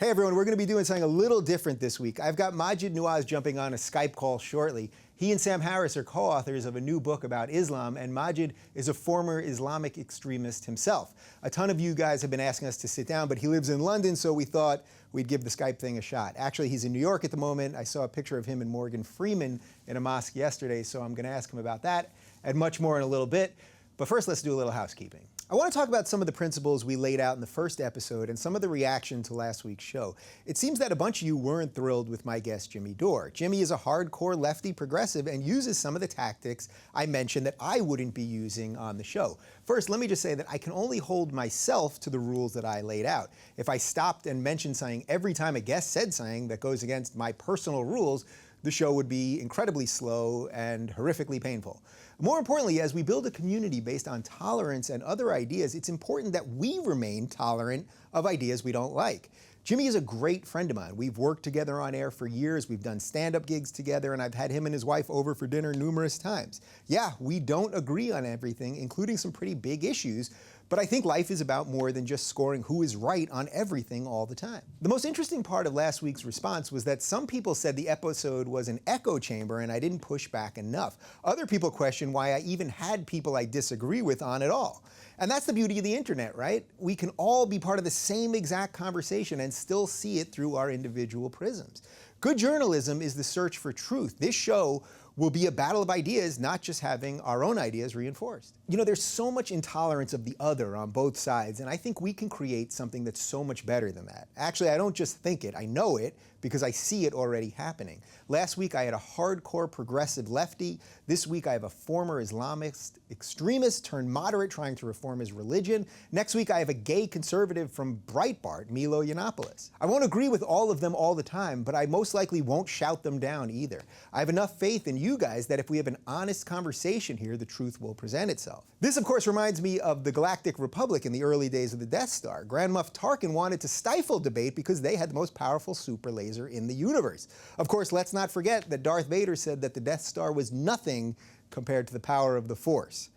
Hey everyone, we're going to be doing something a little different this week. I've got Maajid Nawaz jumping on a Skype call shortly. He and Sam Harris are co-authors of a new book about Islam, and Maajid is a former Islamic extremist himself. A ton of you guys have been asking us to sit down, but he lives in London, so we thought we'd give the Skype thing a shot. Actually, he's in New York at the moment. I saw a picture of him and Morgan Freeman in a mosque yesterday, so I'm going to ask him about that and much more in a little bit. But first, let's do a little housekeeping. I want to talk about some of the principles we laid out in the first episode and some of the reaction to last week's show. It seems that a bunch of you weren't thrilled with my guest, Jimmy Dore. Jimmy is a hardcore lefty progressive and uses some of the tactics I mentioned that I wouldn't be using on the show. First, let me just say that I can only hold myself to the rules that I laid out. If I stopped and mentioned something every time a guest said something that goes against my personal rules, the show would be incredibly slow and horrifically painful. More importantly, as we build a community based on tolerance and other ideas, it's important that we remain tolerant of ideas we don't like. Jimmy is a great friend of mine. We've worked together on air for years. We've done stand-up gigs together, and I've had him and his wife over for dinner numerous times. Yeah, we don't agree on everything, including some pretty big issues, but I think life is about more than just scoring who is right on everything all the time. The most interesting part of last week's response was that some people said the episode was an echo chamber and I didn't push back enough. Other people questioned why I even had people I disagree with on at all. And that's the beauty of the internet, right? We can all be part of the same exact conversation and still see it through our individual prisms. Good journalism is the search for truth. This show will be a battle of ideas, not just having our own ideas reinforced. You know, there's so much intolerance of the other on both sides, and I think we can create something that's so much better than that. Actually, I don't just think it, I know it, because I see it already happening. Last week, I had a hardcore progressive lefty. This week, I have a former Islamist extremist turned moderate trying to reform his religion. Next week, I have a gay conservative from Breitbart, Milo Yiannopoulos. I won't agree with all of them all the time, but I most likely won't shout them down either. I have enough faith in you guys that if we have an honest conversation here, the truth will present itself. This, of course, reminds me of the Galactic Republic in the early days of the Death Star. Grand Moff Tarkin wanted to stifle debate because they had the most powerful super laser in the universe. Of course, let's not forget that Darth Vader said that the Death Star was nothing compared to the power of the Force.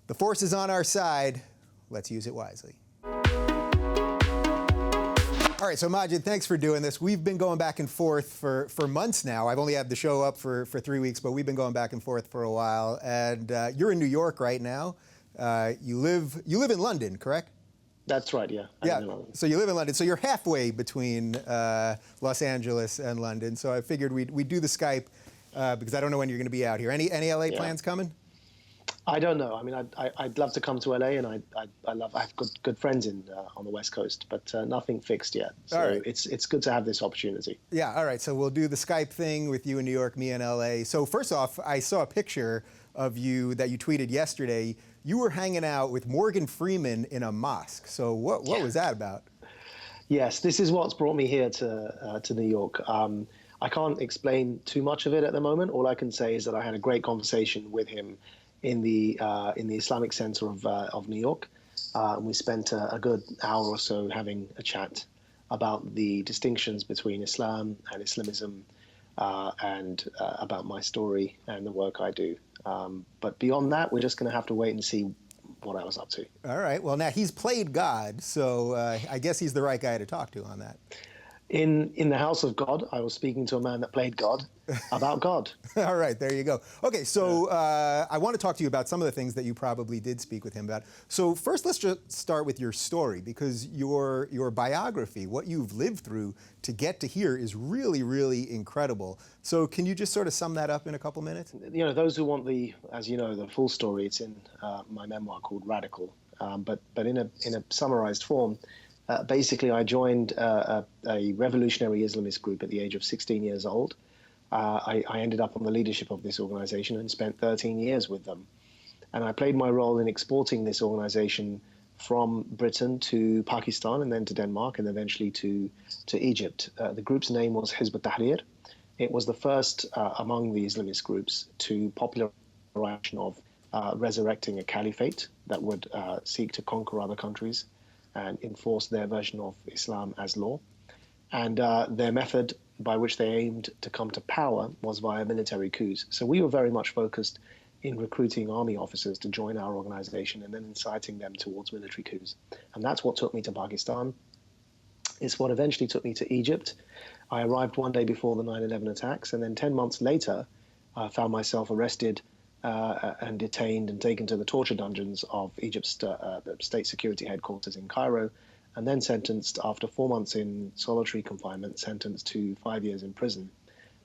The Force is on our side. Let's use it wisely. All right, so Maajid, thanks for doing this. We've been going back and forth for months now. I've only had the show up for 3 weeks, but we've been going back and forth for a while. And you're in New York right now. You live in London, correct? That's right, yeah. Yeah, so you live in London. So you're halfway between Los Angeles and London. So I figured we'd do the Skype because I don't know when you're going to be out here. Any LA plans coming? I don't know. I mean, I'd love to come to LA, and I have good friends on the West Coast, but nothing fixed yet. So right. It's good to have this opportunity. Yeah. All right. So we'll do the Skype thing with you in New York, me in LA. So first off, I saw a picture of you that you tweeted yesterday. You were hanging out with Morgan Freeman in a mosque. So what was that about? Yes, this is what's brought me here to New York. I can't explain too much of it at the moment. All I can say is that I had a great conversation with him in the Islamic Center of New York. And we spent a good hour or so having a chat about the distinctions between Islam and Islamism and about my story and the work I do. But beyond that, we're just going to have to wait and see what I was up to. All right. Well, now he's played God, so I guess he's the right guy to talk to on that. In the house of God, I was speaking to a man that played God about God. All right, there you go. Okay, so I want to talk to you about some of the things that you probably did speak with him about. So first, let's just start with your story, because your biography, what you've lived through to get to here is really, really incredible. So can you just sort of sum that up in a couple minutes? You know, those who want the full story, it's in my memoir called Radical. But in a summarized form, basically, I joined a revolutionary Islamist group at the age of 16 years old. I ended up on the leadership of this organization and spent 13 years with them. And I played my role in exporting this organization from Britain to Pakistan and then to Denmark and eventually to Egypt. The group's name was Hizb ut-Tahrir. It was the first among the Islamist groups to popularize of resurrecting a caliphate that would seek to conquer other countries and enforce their version of Islam as law. And their method by which they aimed to come to power was via military coups. So we were very much focused in recruiting army officers to join our organization and then inciting them towards military coups. And that's what took me to Pakistan. It's what eventually took me to Egypt. I arrived one day before the 9/11 attacks, and then 10 months later, I found myself arrested and detained and taken to the torture dungeons of Egypt's state security headquarters in Cairo, and then sentenced, after 4 months in solitary confinement, sentenced to 5 years in prison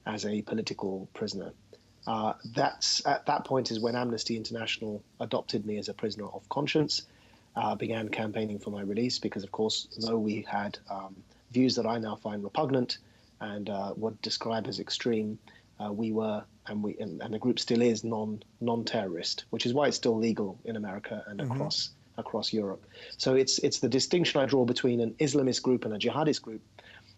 as a political prisoner. At that point is when Amnesty International adopted me as a prisoner of conscience, began campaigning for my release, because, of course, though we had views that I now find repugnant and would describe as extreme, we were, and the group still is, non-terrorist, which is why it's still legal in America and across Europe. So it's the distinction I draw between an Islamist group and a jihadist group,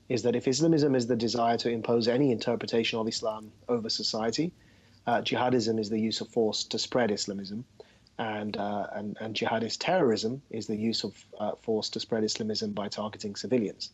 is that if Islamism is the desire to impose any interpretation of Islam over society, jihadism is the use of force to spread Islamism, and jihadist terrorism is the use of force to spread Islamism by targeting civilians.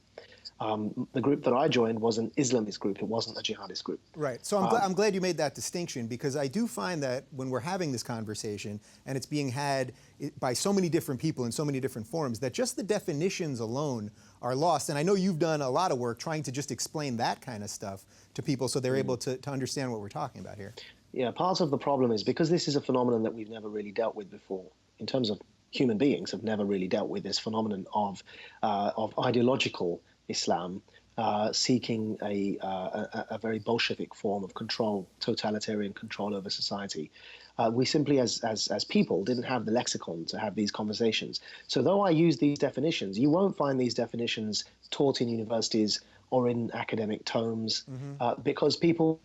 The group that I joined was an Islamist group. It wasn't a jihadist group. Right. So I'm glad you made that distinction, because I do find that when we're having this conversation and it's being had by so many different people in so many different forms, that just the definitions alone are lost. And I know you've done a lot of work trying to just explain that kind of stuff to people so they're able to understand what we're talking about here. Yeah, part of the problem is because this is a phenomenon that we've never really dealt with before, in terms of human beings have never really dealt with this phenomenon of ideological Islam seeking a very Bolshevik form of control, totalitarian control over society. We simply, as people, didn't have the lexicon to have these conversations. So though I use these definitions, you won't find these definitions taught in universities or in academic tomes, because people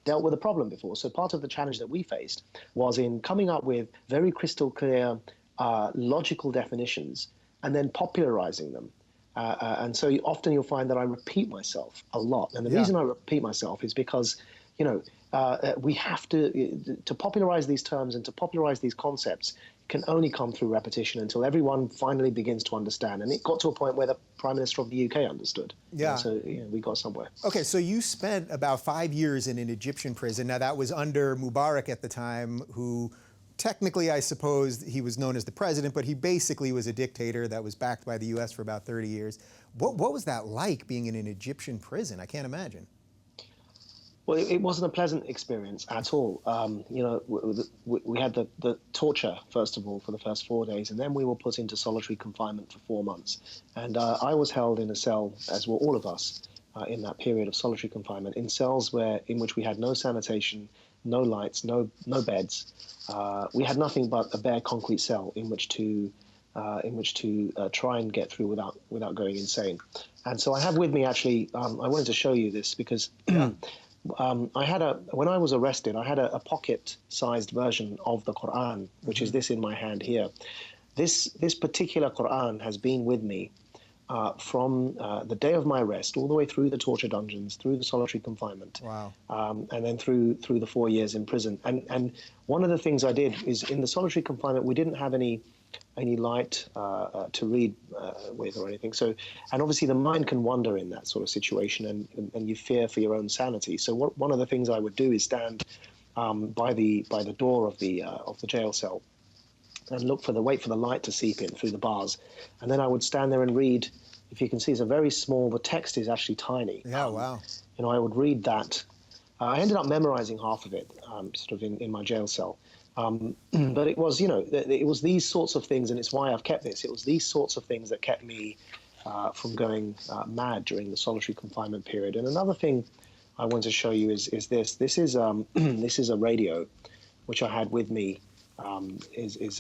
dealt with a problem before. So part of the challenge that we faced was in coming up with very crystal clear, logical definitions and then popularizing them. And so often you'll find that I repeat myself a lot. And the reason I repeat myself is because, we have to popularize these terms and to popularize these concepts can only come through repetition until everyone finally begins to understand. And it got to a point where the Prime Minister of the UK understood. Yeah. So we got somewhere. Okay, so you spent about 5 years in an Egyptian prison. Now, that was under Mubarak at the time, who technically, I suppose, he was known as the president, but he basically was a dictator that was backed by the US for about 30 years. What was that like, being in an Egyptian prison? I can't imagine. Well, it wasn't a pleasant experience at all. We had the torture, first of all, for the first 4 days, and then we were put into solitary confinement for 4 months. And I was held in a cell, as were all of us, in that period of solitary confinement, in cells in which we had no sanitation, no lights, no beds. We had nothing but a bare concrete cell in which to try and get through without going insane. And so I have with me, actually, I wanted to show you this because when I was arrested, I had a pocket-sized version of the Quran, which is this in my hand here. This particular Quran has been with me from the day of my arrest all the way through the torture dungeons, through the solitary confinement, and then through the 4 years in prison. And one of the things I did is, in the solitary confinement, we didn't have any light to read with or anything. So, and obviously the mind can wander in that sort of situation, and you fear for your own sanity. So one of the things I would do is stand by the door of the jail cell and wait for the light to seep in through the bars, and then I would stand there and read. If you can see, it's a very small. The text is actually tiny. Yeah, wow. I would read that. I ended up memorizing half of it, sort of in my jail cell. But it was, it was these sorts of things, and it's why I've kept this. It was these sorts of things that kept me from going mad during the solitary confinement period. And another thing I want to show you is this. This is this is a radio, which I had with me. Is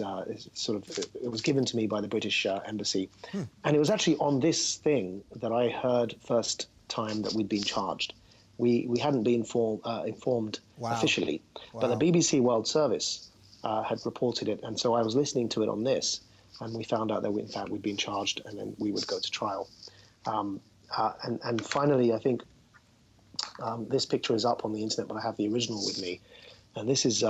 sort of, it was given to me by the British embassy, and it was actually on this thing that I heard first time that we'd been charged. We hadn't been informed officially, but the BBC World Service had reported it, and so I was listening to it on this, and we found out that in fact we'd been charged, and then we would go to trial. And finally, I think this picture is up on the internet, but I have the original with me. And this is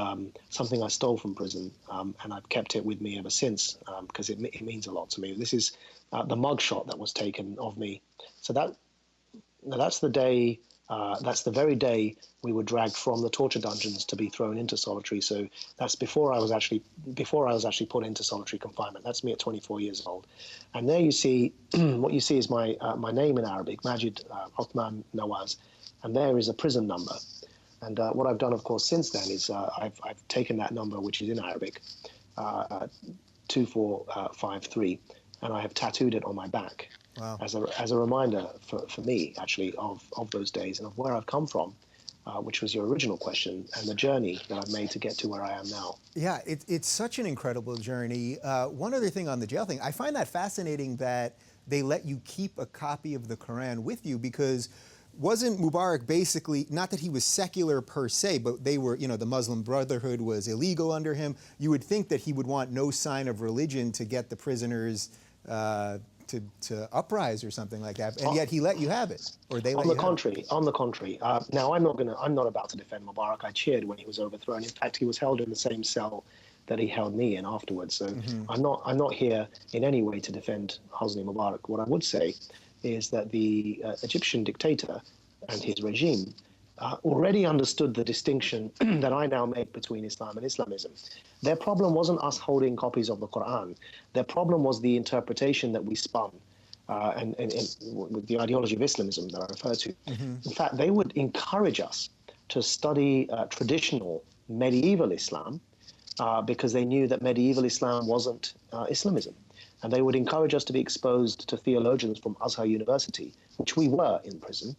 something I stole from prison, and I've kept it with me ever since because it means a lot to me. This is the mugshot that was taken of me. So that's the day That's the very day we were dragged from the torture dungeons to be thrown into solitary. So that's before I was actually put into solitary confinement. That's me at 24 years old. And there you see, what you see is my name in Arabic, Maajid Nawaz, and there is a prison number. And what I've done, of course, since then is I've taken that number, which is in Arabic, 2453, and I have tattooed it on my back. Wow. As a reminder for me, actually, of those days and of where I've come from, which was your original question, and the journey that I've made to get to where I am now. Yeah, it's such an incredible journey. One other thing on the jail thing, I find that fascinating that they let you keep a copy of the Quran with you, because wasn't Mubarak basically, not that he was secular per se, but they were, the Muslim Brotherhood was illegal under him. You would think that he would want no sign of religion to get the prisoners to uprise or something like that, and yet he let you have it, or they let you have it. On the contrary. Now I'm not about to defend Mubarak. I cheered when he was overthrown. In fact, he was held in the same cell that he held me in afterwards. So I'm not here in any way to defend Hosni Mubarak. What I would say is that the Egyptian dictator and his regime already understood the distinction that I now make between Islam and Islamism. Their problem wasn't us holding copies of the Quran. Their problem was the interpretation that we spun and with the ideology of Islamism that I refer to. In fact, they would encourage us to study traditional medieval Islam because they knew that medieval Islam wasn't Islamism. And they would encourage us to be exposed to theologians from Azhar University, which we were in prison,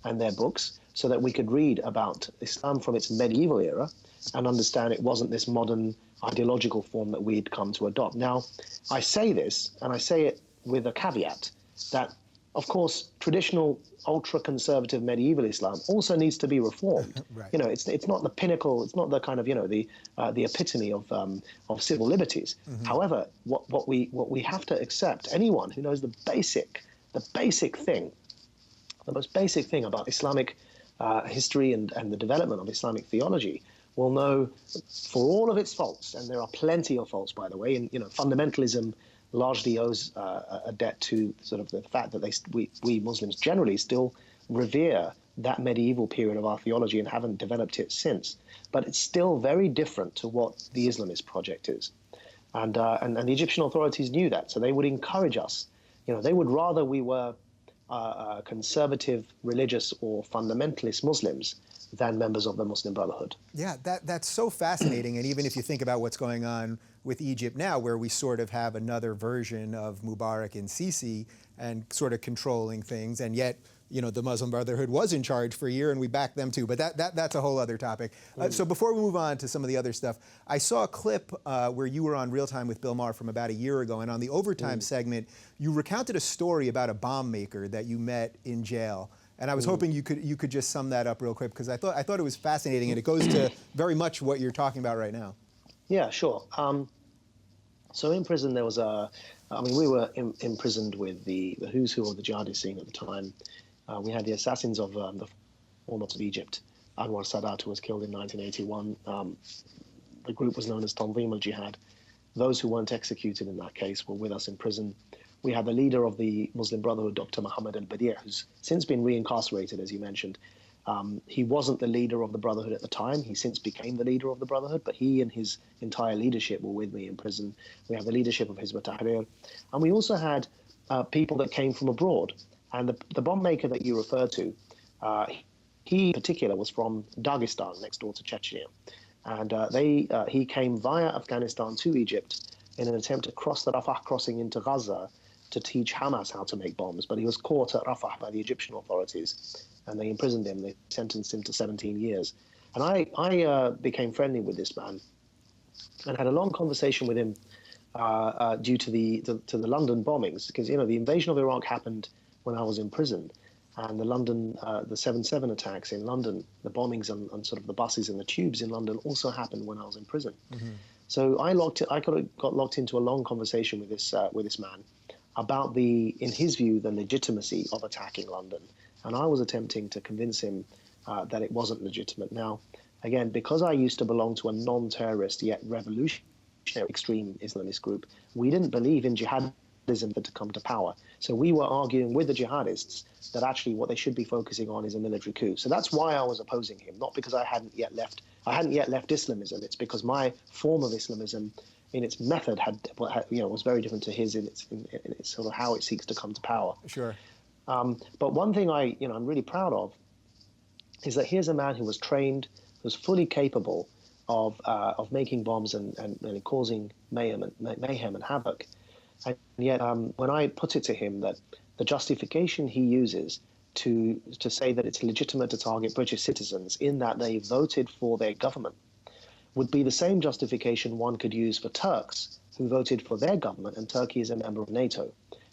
and their books, so that we could read about Islam from its medieval era and understand it wasn't this modern ideological form that we'd come to adopt. Now, I say this, and I say it with a caveat, that, of course, traditional ultra-conservative medieval Islam also needs to be reformed. Right. It's not the pinnacle, it's not the kind of, the epitome of civil liberties. However, what we have to accept, anyone who knows the most basic thing about Islamic history and the development of Islamic theology will know, for all of its faults, and there are plenty of faults, by the way, and fundamentalism largely owes a debt to sort of the fact that we Muslims generally still revere that medieval period of our theology and haven't developed it since. But it's still very different to what the Islamist project is. And the Egyptian authorities knew that, so they would encourage us. They would rather we were conservative, religious, or fundamentalist Muslims than members of the Muslim Brotherhood. Yeah, that's so fascinating. And even if you think about what's going on with Egypt now, where we sort of have another version of Mubarak and Sisi and sort of controlling things, and yet, the Muslim Brotherhood was in charge for a year and we backed them too. But that's a whole other topic. So before we move on to some of the other stuff, I saw a clip where you were on Real Time with Bill Maher from about a year ago, and on the overtime segment, you recounted a story about a bomb maker that you met in jail. And I was hoping you could just sum that up real quick, because I thought it was fascinating, and it goes to very much what you're talking about right now. Yeah, sure. So in prison there was we were imprisoned with the who's who of the jihadist scene at the time. We had the assassins of the foremost of Egypt, Anwar Sadat, who was killed in 1981. The group was known as Tanzim al-Jihad. Those who weren't executed in that case were with us in prison. We had the leader of the Muslim Brotherhood, Dr. Muhammad al-Badi', who's since been reincarcerated, as you mentioned. He wasn't the leader of the Brotherhood at the time. He since became the leader of the Brotherhood, but he and his entire leadership were with me in prison. We have the leadership of Hizb ut-Tahrir. And we also had people that came from abroad. And the bomb maker that you refer to, he in particular was from Dagestan, next door to Chechnya. And he came via Afghanistan to Egypt in an attempt to cross the Rafah crossing into Gaza to teach Hamas how to make bombs. But he was caught at Rafah by the Egyptian authorities, and they imprisoned him. They sentenced him to 17 years. And I became friendly with this man and had a long conversation with him due to the London bombings, because, the invasion of Iraq happened when I was in prison. And the 7/7 attacks in London, the bombings on sort of the buses and the tubes in London also happened when I was in prison. So I got locked into a long conversation with this man about in his view, the legitimacy of attacking London. And I was attempting to convince him that it wasn't legitimate. Now, again, because I used to belong to a non-terrorist yet revolutionary extreme Islamist group, we didn't believe in jihad to come to power. So we were arguing with the jihadists that actually what they should be focusing on is a military coup. So that's why I was opposing him, not because I hadn't yet left Islamism. It's because my form of Islamism, in its method, was very different to his in its sort of how it seeks to come to power. Sure. But one thing I'm really proud of is that here's a man who was trained, who's fully capable of making bombs and causing mayhem and havoc. And yet, when I put it to him that the justification he uses to say that it's legitimate to target British citizens in that they voted for their government would be the same justification one could use for Turks who voted for their government, and Turkey is a member of NATO.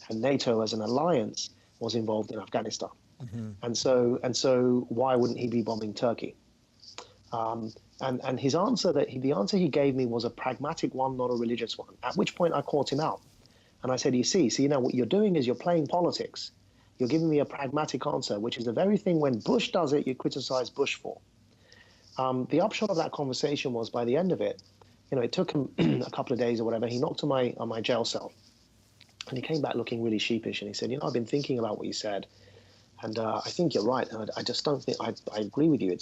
And NATO as an alliance was involved in Afghanistan. Mm-hmm. And so why wouldn't he be bombing Turkey? And his answer the answer he gave me was a pragmatic one, not a religious one, at which point I caught him out. And I said, what you're doing is you're playing politics. You're giving me a pragmatic answer, which is the very thing when Bush does it, you criticize Bush for. The upshot of that conversation was, by the end of it, it took him a couple of days or whatever. He knocked on my jail cell, and he came back looking really sheepish. And he said, I've been thinking about what you said, and I think you're right. And I just don't think I agree with you.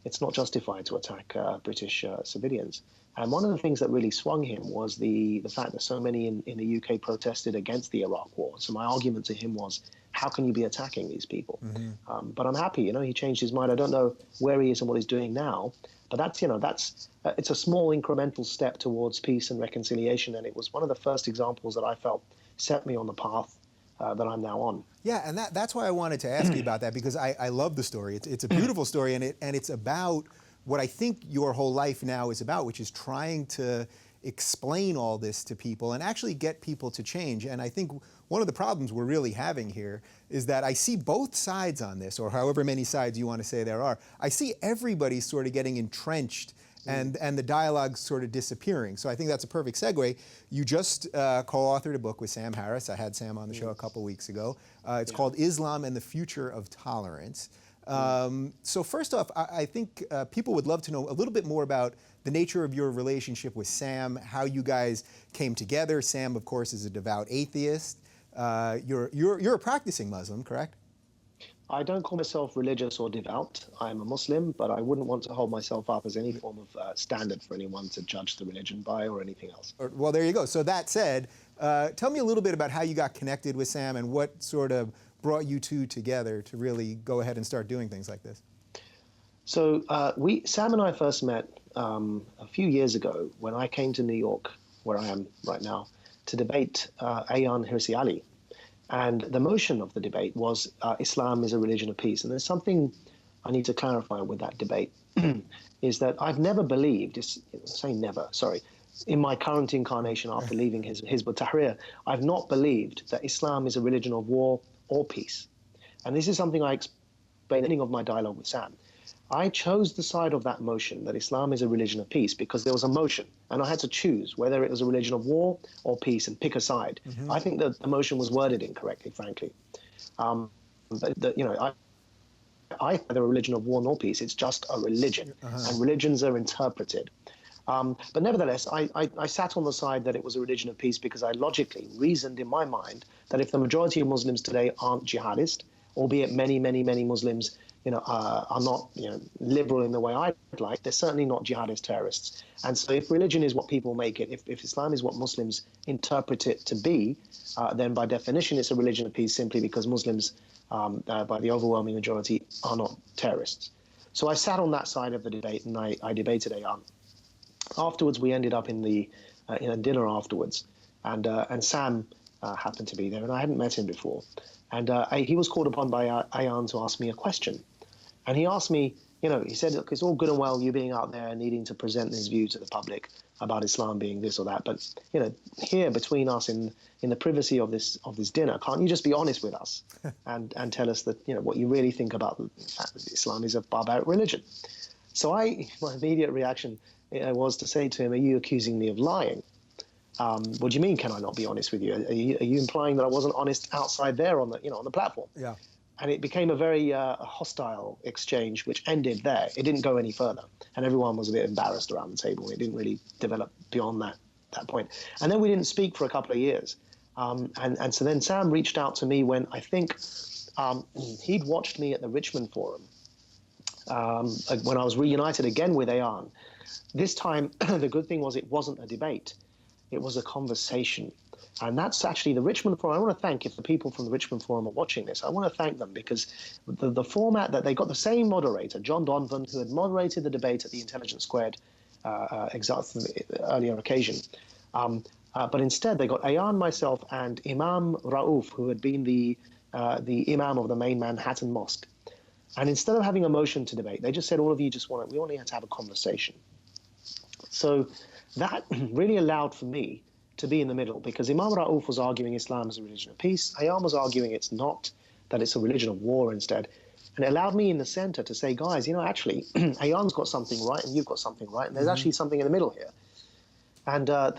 It's not justified to attack British civilians. And one of the things that really swung him was the fact that so many in the UK protested against the Iraq war. So my argument to him was, how can you be attacking these people? Mm-hmm. But I'm happy, he changed his mind. I don't know where he is and what he's doing now, but it's a small incremental step towards peace and reconciliation. And it was one of the first examples that I felt set me on the path that I'm now on. Yeah, and that's why I wanted to ask you about that, because I love the story. It's a beautiful story, and it's about what I think your whole life now is about, which is trying to explain all this to people and actually get people to change. And I think one of the problems we're really having here is that I see both sides on this, or however many sides you want to say there are. I see everybody sort of getting entrenched and the dialogue sort of disappearing. So I think that's a perfect segue. You just co-authored a book with Sam Harris. I had Sam on the show a couple weeks ago. It's called Islam and the Future of Tolerance. So first off, I think people would love to know a little bit more about the nature of your relationship with Sam, how you guys came together. Sam, of course, is a devout atheist. You're a practicing Muslim, correct? I don't call myself religious or devout. I'm a Muslim, but I wouldn't want to hold myself up as any form of standard for anyone to judge the religion by or anything else. Well, there you go. So that said, tell me a little bit about how you got connected with Sam and what sort of brought you two together to really go ahead and start doing things like this. So Sam and I first met a few years ago when I came to New York, where I am right now, to debate Ayaan Hirsi Ali. And the motion of the debate was Islam is a religion of peace. And there's something I need to clarify with that debate, is that I've never believed, in my current incarnation after leaving Hizb ut-Tahrir, I've not believed that Islam is a religion of war or peace. And this is something I explained at the beginning of my dialogue with Sam. I chose the side of that motion, that Islam is a religion of peace, because there was a motion, and I had to choose whether it was a religion of war or peace and pick a side. Mm-hmm. I think that the motion was worded incorrectly, frankly. I either a religion of war nor peace. It's just a religion, and religions are interpreted. But nevertheless, I sat on the side that it was a religion of peace because I logically reasoned in my mind that if the majority of Muslims today aren't jihadist, albeit many, many, many Muslims are not liberal in the way I'd like, they're certainly not jihadist terrorists. And so if religion is what people make it, if Islam is what Muslims interpret it to be, then by definition it's a religion of peace, simply because Muslims, by the overwhelming majority, are not terrorists. So I sat on that side of the debate, and I debated Ayaan. Afterwards, we ended up in a dinner afterwards, and Sam happened to be there, and I hadn't met him before. And he was called upon by Ayaan to ask me a question. And he asked me, he said, look, it's all good and well you being out there and needing to present this view to the public about Islam being this or that, but here between us in the privacy of this dinner, can't you just be honest with us and tell us that what you really think about the fact that Islam is a barbaric religion? So my immediate reaction was to say to him, are you accusing me of lying? What do you mean, can I not be honest with you? Are you implying that I wasn't honest outside there on the platform? Yeah. And it became a very hostile exchange, which ended there. It didn't go any further, and everyone was a bit embarrassed around the table. It didn't really develop beyond that point. And then we didn't speak for a couple of years. And so then Sam reached out to me when I think he'd watched me at the Richmond Forum when I was reunited again with Ayan. This time, the good thing was it wasn't a debate. It was a conversation. And that's actually the Richmond Forum. I want to thank, if the people from the Richmond Forum are watching this, I want to thank them because the format that they got, the same moderator, John Donovan, who had moderated the debate at the Intelligence Squared earlier occasion. But instead, they got Ayan, myself, and Imam Rauf, who had been the Imam of the main Manhattan Mosque. And instead of having a motion to debate, they just said, all of you we only had to have a conversation. So that really allowed for me to be in the middle, because Imam Rauf was arguing Islam as a religion of peace. Ayan was arguing it's not, that it's a religion of war instead. And it allowed me in the center to say, guys, actually, Ayan's got something right and you've got something right, and there's actually something in the middle here. And I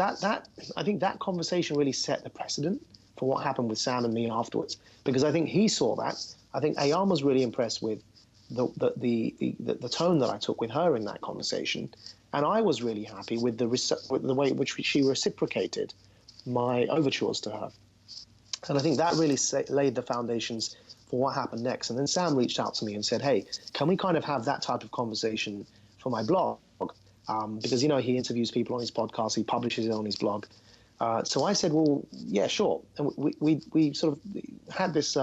think that conversation really set the precedent for what happened with Sam and me afterwards, because I think he saw that. I think Ayan was really impressed with the tone that I took with her in that conversation. And I was really happy with the way in which she reciprocated my overtures to her. And I think that really laid the foundations for what happened next. And then Sam reached out to me and said, hey, can we kind of have that type of conversation for my blog? Because, he interviews people on his podcast, he publishes it on his blog. So I said, well, yeah, sure. And we sort of had this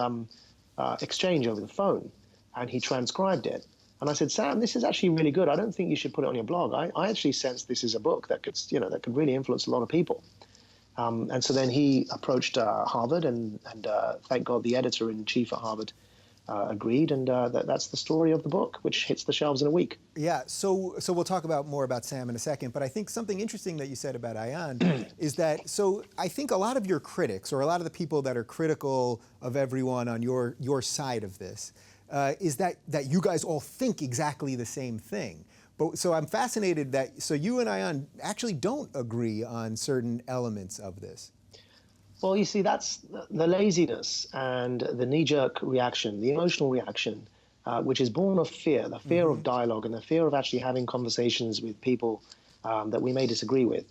exchange over the phone, and he transcribed it. And I said, Sam, this is actually really good. I don't think you should put it on your blog. I actually sense this is a book that could really influence a lot of people. And so then he approached Harvard, and thank God the editor-in-chief at Harvard agreed, and that's the story of the book, which hits the shelves in a week. Yeah, so we'll talk more about Sam in a second, but I think something interesting that you said about Ayan is that, so I think a lot of your critics, or a lot of the people that are critical of everyone on your side of this, is that you guys all think exactly the same thing. But so I'm fascinated so you and Ayan actually don't agree on certain elements of this. Well, you see, that's the laziness and the knee-jerk reaction, the emotional reaction, which is born of fear, the fear of dialogue and the fear of actually having conversations with people that we may disagree with,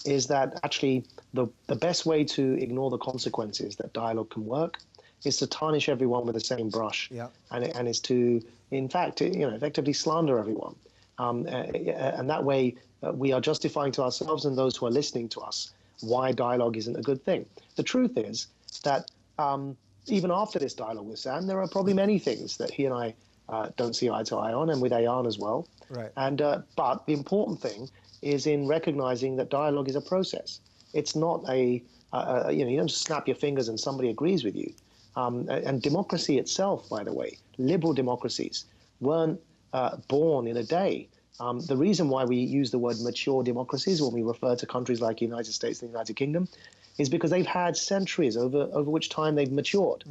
is that actually the best way to ignore the consequences that dialogue can work is to tarnish everyone with the same brush, and is to, in fact, effectively slander everyone. And that way we are justifying to ourselves and those who are listening to us why dialogue isn't a good thing. The truth is that even after this dialogue with Sam, there are probably many things that he and I don't see eye to eye on, and with Ayan as well. Right. And but the important thing is in recognizing that dialogue is a process. It's not you don't just snap your fingers and somebody agrees with you. And democracy itself, by the way, liberal democracies weren't born in a day. The reason why we use the word mature democracies when we refer to countries like the United States and the United Kingdom is because they've had centuries over which time they've matured.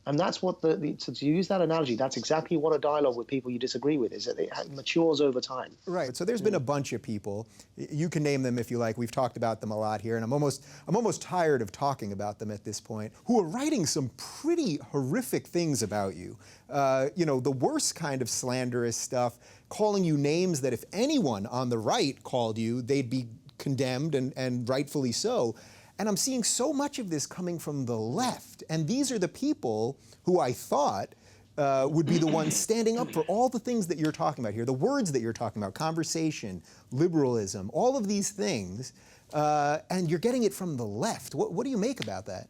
And that's what to use that analogy, that's exactly what a dialogue with people you disagree with is, that it matures over time. Right. So there's been a bunch of people. You can name them if you like. We've talked about them a lot here, and I'm almost tired of talking about them at this point, who are writing some pretty horrific things about you. The worst kind of slanderous stuff, calling you names that if anyone on the right called you, they'd be condemned, and rightfully so. And I'm seeing so much of this coming from the left. And these are the people who I thought would be the ones standing up for all the things that you're talking about here, the words that you're talking about, conversation, liberalism, all of these things, and you're getting it from the left. What do you make about that?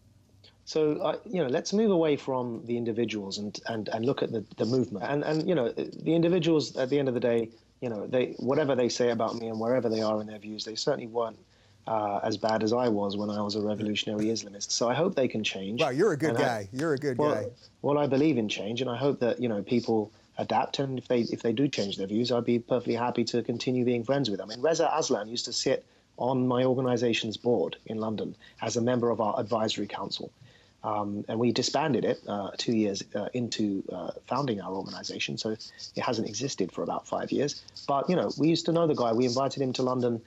So, let's move away from the individuals and look at the movement. And the individuals, at the end of the day, whatever they say about me and wherever they are in their views, they certainly weren't as bad as I was when I was a revolutionary Islamist. So I hope they can change. Wow, you're a good guy. You're a good guy. Well, I believe in change, and I hope that people adapt. And if they do change their views, I'd be perfectly happy to continue being friends with them. I mean, Reza Aslan used to sit on my organization's board in London as a member of our advisory council. And we disbanded it 2 years into founding our organization, so it hasn't existed for about 5 years. But we used to know the guy. We invited him to London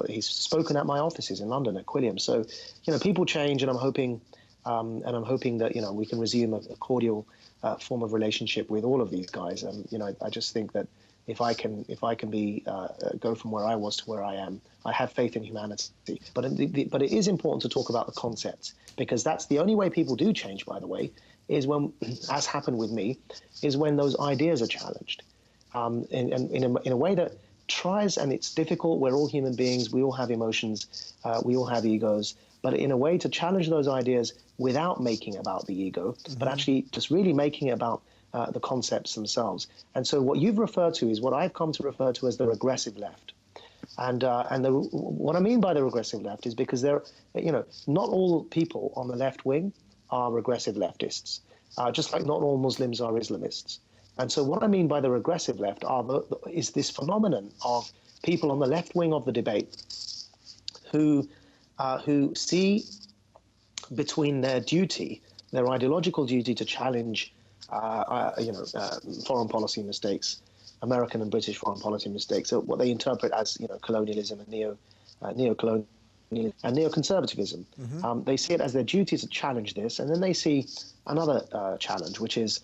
he's spoken at my offices in London at Quilliam. So people change, and I'm hoping that we can resume a cordial form of relationship with all of these guys. I just think that if I can be go from where I was to where I am. I have faith in humanity. But but it is important to talk about the concepts, because that's the only way people do change, by the way, is when, as happened with me, is when those ideas are challenged, in a way that tries, and it's difficult. We're all human beings. We all have emotions. We all have egos. But in a way to challenge those ideas without making about the ego, but actually just really making it about the concepts themselves. And so what you've referred to is what I've come to refer to as the regressive left. And what I mean by the regressive left is because not all people on the left wing are regressive leftists, just like not all Muslims are Islamists. And so what I mean by the regressive left is this phenomenon of people on the left wing of the debate who see between their duty, their ideological duty to challenge foreign policy mistakes, American and British foreign policy mistakes, so what they interpret as colonialism and neocolonialism and neoconservatism. They see it as their duty to challenge this, and then they see another challenge, which is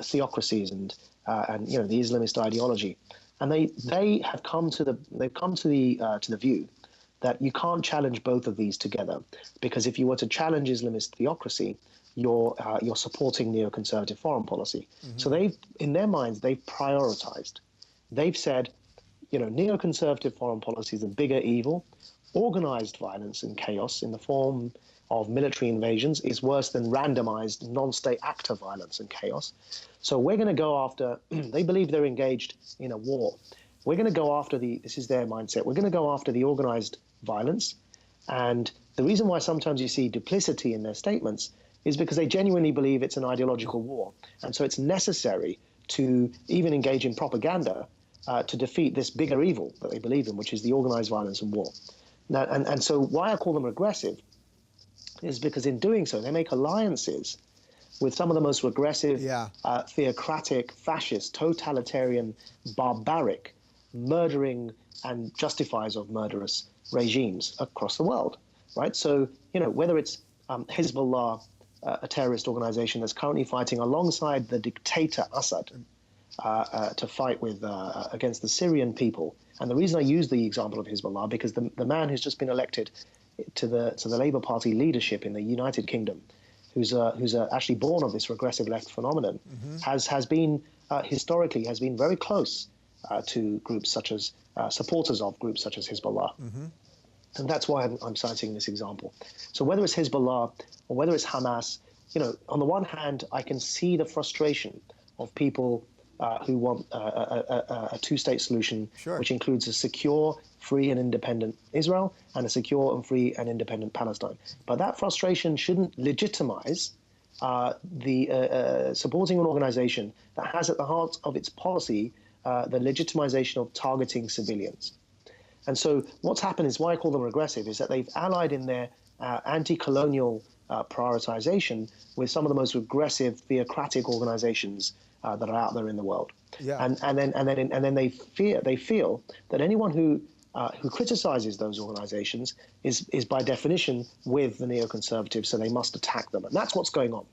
theocracies and the Islamist ideology, and they have come to the view that you can't challenge both of these together, because if you were to challenge Islamist theocracy, you're supporting neoconservative foreign policy. So in their minds, they've prioritized. They've said, neoconservative foreign policy is a bigger evil. Organized violence and chaos in the form of military invasions is worse than randomized non-state actor violence and chaos. So we're going to go after, they believe they're engaged in a war. We're going to go after this is their mindset, we're going to go after the organized violence. And the reason why sometimes you see duplicity in their statements is because they genuinely believe it's an ideological war. And so it's necessary to even engage in propaganda to defeat this bigger evil that they believe in, which is the organized violence and war. Now, and so why I call them regressive is because in doing so, they make alliances with some of the most regressive, theocratic, fascist, totalitarian, barbaric, murdering and justifiers of murderous regimes across the world, right? So, whether it's Hezbollah, a terrorist organization that's currently fighting alongside the dictator Assad to fight against the Syrian people. And the reason I use the example of Hezbollah, because the man who's just been elected to the Labour Party leadership in the United Kingdom, who's actually born of this regressive left phenomenon, has been historically very close to groups such as supporters of groups such as Hezbollah. And that's why I'm citing this example. So whether it's Hezbollah or whether it's Hamas, on the one hand, I can see the frustration of people who want a two-state solution, which includes a secure, free and independent Israel and a secure and free and independent Palestine. But that frustration shouldn't legitimize supporting an organization that has at the heart of its policy the legitimization of targeting civilians. And so what's happened is why I call them regressive is that they've allied in their anti-colonial prioritization with some of the most regressive theocratic organizations that are out there in the world. And then they feel that anyone who criticizes those organizations is by definition with the neoconservatives, so they must attack them. And that's what's going on.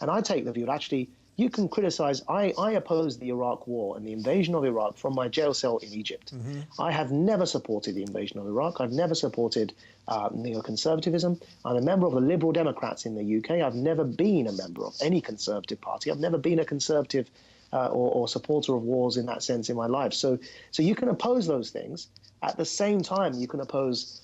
And I take the view that actually you can criticize. I oppose the Iraq war and the invasion of Iraq from my jail cell in Egypt. I have never supported the invasion of Iraq. I've never supported neoconservatism. I'm a member of the Liberal Democrats in the UK. I've never been a member of any conservative party. I've never been a conservative or supporter of wars in that sense in my life. So you can oppose those things. At the same time, you can oppose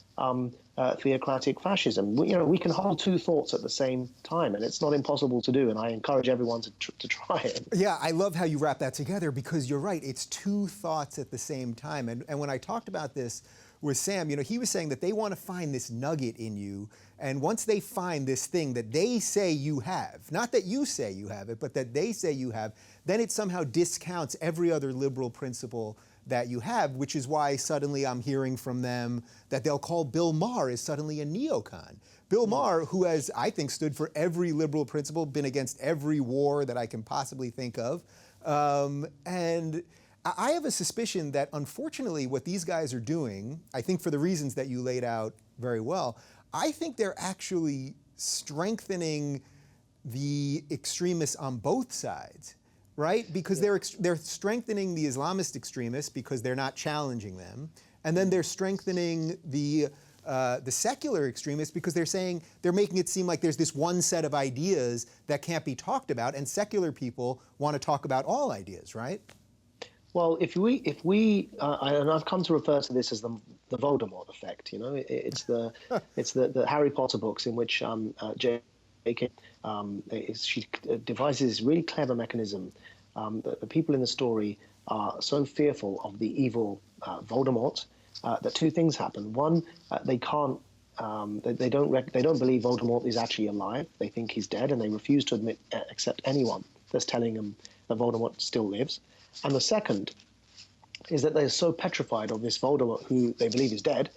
theocratic fascism. We can hold two thoughts at the same time, and it's not impossible to do, and I encourage everyone to try it. Yeah, I love how you wrap that together, because you're right, it's two thoughts at the same time. And when I talked about this with Sam, he was saying that they want to find this nugget in you, and once they find this thing that they say you have, not that you say you have it, but that they say you have, then it somehow discounts every other liberal principle that you have, which is why suddenly I'm hearing from them that they'll call Bill Maher is suddenly a neocon. Bill Maher, who has, I think, stood for every liberal principle, been against every war that I can possibly think of. And I have a suspicion that, unfortunately, what these guys are doing, I think for the reasons that you laid out very well, I think they're actually strengthening the extremists on both sides. right? Because they're strengthening the Islamist extremists because they're not challenging them, and then they're strengthening the secular extremists because they're making it seem like there's this one set of ideas that can't be talked about, and secular people want to talk about all ideas, right? Well, and I've come to refer to this as the Voldemort effect. You know, it's the Harry Potter books in which J.K. She devises this really clever mechanism that the people in the story are so fearful of the evil Voldemort that two things happen. One, they can't. They don't believe Voldemort is actually alive. They think he's dead, and they refuse to accept anyone that's telling them that Voldemort still lives. And the second is that they're so petrified of this Voldemort, who they believe is dead,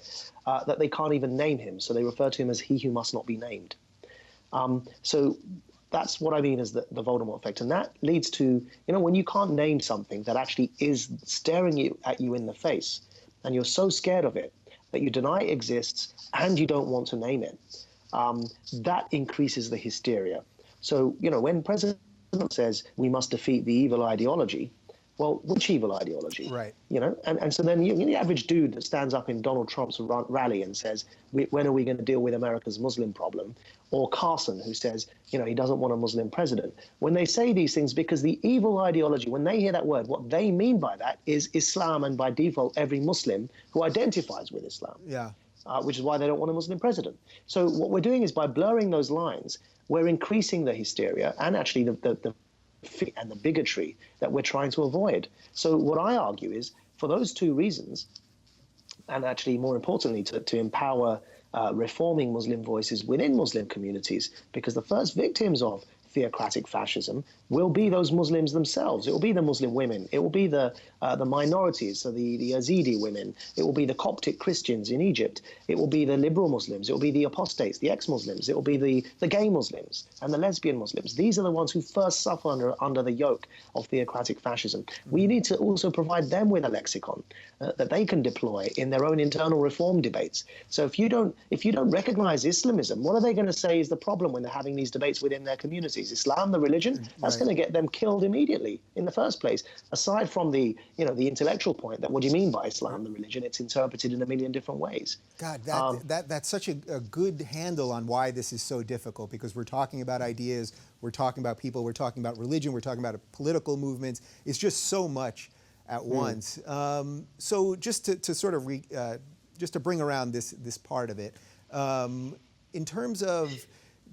that they can't even name him. So they refer to him as he who must not be named. So that's what I mean as the Voldemort effect. And that leads to, you know, when you can't name something that actually is staring at you in the face, and you're so scared of it that you deny it exists and you don't want to name it, that increases the hysteria. So, you know, when President says we must defeat the evil ideology, well, which evil ideology? Right. You know, and so then the average dude that stands up in Donald Trump's rally and says, when are we going to deal with America's Muslim problem? Or Carson, who says, you know, he doesn't want a Muslim president. When they say these things, because the evil ideology, when they hear that word, what they mean by that is Islam, and by default, every Muslim who identifies with Islam. Yeah. Which is why they don't want a Muslim president. So what we're doing is, by blurring those lines, we're increasing the hysteria and actually the and the bigotry that we're trying to avoid. So what I argue is, for those two reasons, and actually more importantly, to empower reforming Muslim voices within Muslim communities, because the first victims of theocratic fascism will be those Muslims themselves. It will be the Muslim women. It will be the minorities, so the Yazidi women. It will be the Coptic Christians in Egypt. It will be the liberal Muslims. It will be the apostates, the ex-Muslims. It will be the gay Muslims and the lesbian Muslims. These are the ones who first suffer under the yoke of theocratic fascism. We need to also provide them with a lexicon that they can deploy in their own internal reform debates. So if you don't recognize Islamism, what are they going to say is the problem when they're having these debates within their communities? Islam, the religion? That's going to get them killed immediately in the first place. Aside from the intellectual point that, what do you mean by Islam, the religion? It's interpreted in a million different ways. God, that's such a good handle on why this is so difficult, because we're talking about ideas, we're talking about people, we're talking about religion, we're talking about political movements. It's just so much at once. So just to sort of just to bring around this part of it, in terms of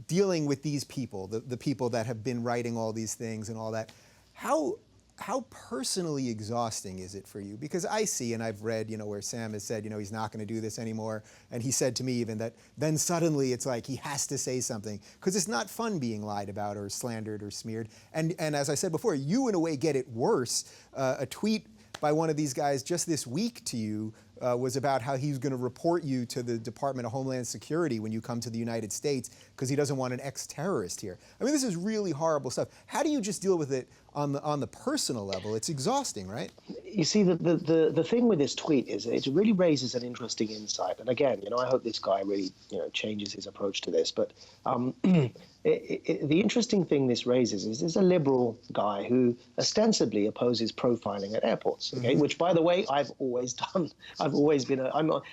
dealing with these people, the people that have been writing all these things and all that, how personally exhausting is it for you? Because I see, and I've read, where Sam has said, he's not going to do this anymore. And he said to me even that then suddenly it's like he has to say something, because it's not fun being lied about or slandered or smeared. And as I said before, you in a way get it worse. A tweet by one of these guys just this week to you was about how he's going to report you to the Department of Homeland Security when you come to the United States because he doesn't want an ex-terrorist here. I mean, this is really horrible stuff. How do you just deal with it on the personal level? It's exhausting, right? You see, the thing with this tweet is it really raises an interesting insight. And again, I hope this guy really changes his approach to this. But the interesting thing this raises is there's a liberal guy who ostensibly opposes profiling at airports, okay? Which, by the way, I've always done. I've always been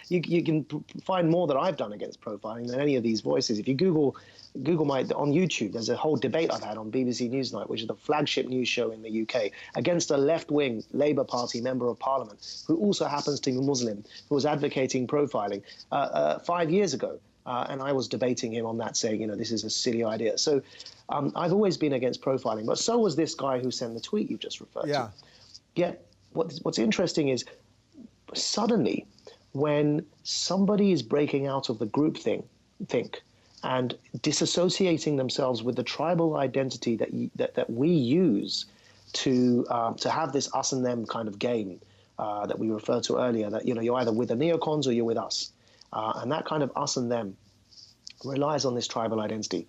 you can find more that I've done against profiling than any of these voices. If you Google on YouTube, there's a whole debate I've had on BBC Newsnight, which is the flagship news show in the UK, against a left-wing Labour Party member of Parliament who also happens to be Muslim, who was advocating profiling 5 years ago. And I was debating him on that, saying, this is a silly idea. So I've always been against profiling, but so was this guy who sent the tweet you just referred to. Yet what's interesting is suddenly when somebody is breaking out of the groupthink and disassociating themselves with the tribal identity that we use to have this us and them kind of game that we referred to earlier, that you're either with the neocons or you're with us. And that kind of us and them relies on this tribal identity.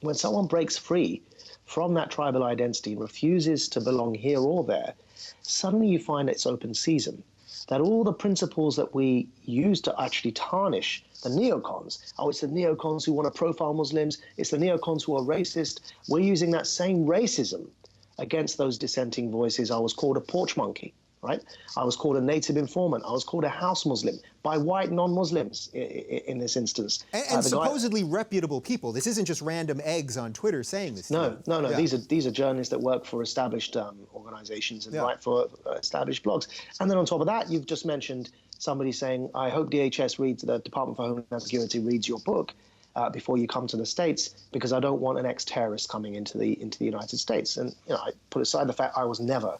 When someone breaks free from that tribal identity and refuses to belong here or there, suddenly you find it's open season. That all the principles that we use to actually tarnish the neocons, it's the neocons who want to profile Muslims, it's the neocons who are racist, we're using that same racism against those dissenting voices, I was called a porch monkey, right? I was called a native informant. I was called a house Muslim by white non-Muslims in this instance. And supposedly reputable people. This isn't just random eggs on Twitter saying this. No. Yeah. These are journalists that work for established organizations and write for established blogs. And then on top of that, you've just mentioned somebody saying, I hope DHS reads, the Department for Homeland Security reads your book before you come to the States, because I don't want an ex-terrorist coming into the United States. And I put aside the fact I was never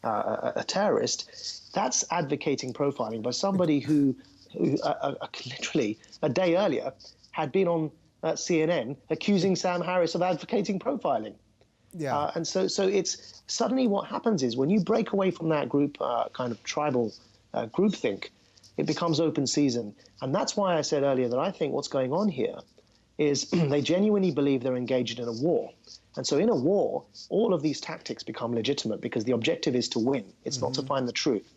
a terrorist. That's advocating profiling by somebody who literally a day earlier had been on CNN accusing Sam Harris of advocating profiling. Yeah. And so it's suddenly what happens is when you break away from that group kind of tribal groupthink, it becomes open season. And that's why I said earlier that I think what's going on here is they genuinely believe they're engaged in a war. And so in a war, all of these tactics become legitimate because the objective is to win. It's not to find the truth.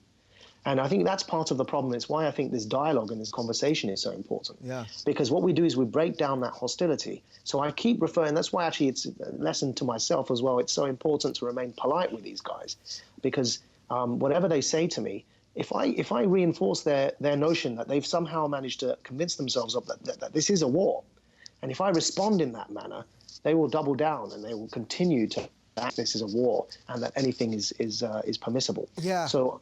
And I think that's part of the problem. It's why I think this dialogue and this conversation is so important. Yeah. Because what we do is we break down that hostility. So I keep referring, that's why actually it's a lesson to myself as well. It's so important to remain polite with these guys, because whatever they say to me, if I reinforce their notion that they've somehow managed to convince themselves of that this is a war, and if I respond in that manner, they will double down and they will continue to act this is a war and that anything is permissible. Yeah. So